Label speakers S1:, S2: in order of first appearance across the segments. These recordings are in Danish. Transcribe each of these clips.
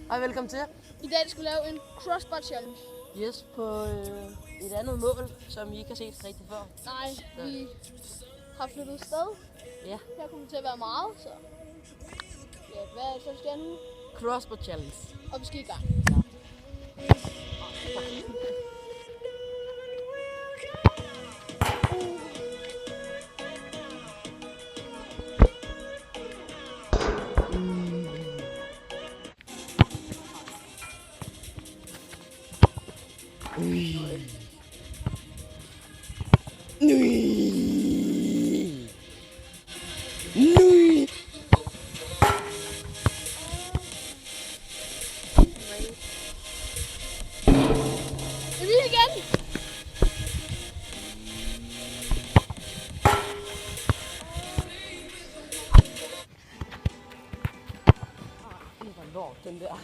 S1: Hej, velkommen til.
S2: I dag skal vi lave en crossbar challenge.
S1: Yes, på et andet mål, som I ikke har set rigtig før.
S2: Nej, vi har flyttet sted.
S1: Ja.
S2: Her kommer til at være meget, så... Ja, hvad er det så, vi skal nu?
S1: Crossbar challenge.
S2: Og vi skal i gang. Emil igen!
S1: Det var lort, den der.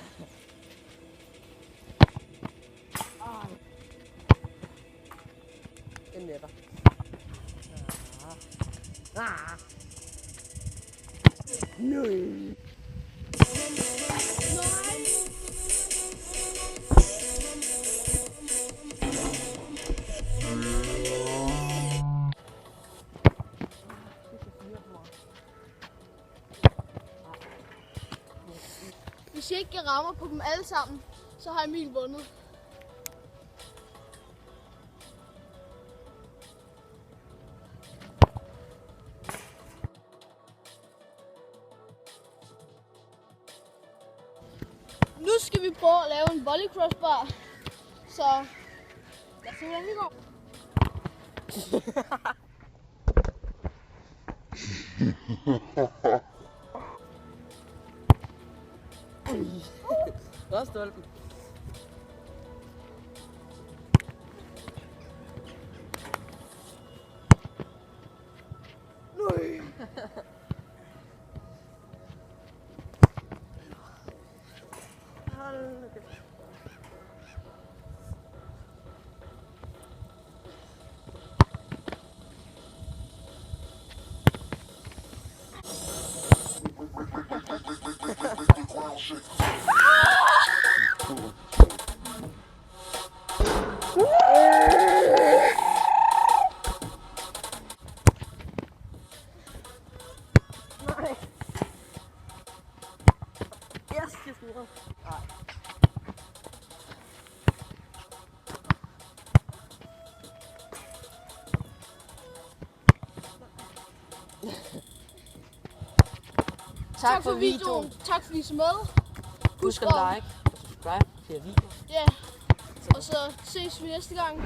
S1: Den netter. Nej.
S2: Hvis jeg ikke rammer på dem alle sammen, så har Emil vundet. Nu skal vi prøve at lave en volley crossbar, så lad os se, hvordan det går.
S1: Der er stolpen. Nej. Hold da kæft. Nej. Yes, jeg scorer. Nej.
S2: Tak for videoen. Tak fordi I så med.
S1: Husk at like og subscribe til videoen.
S2: Ja, og så ses vi næste gang.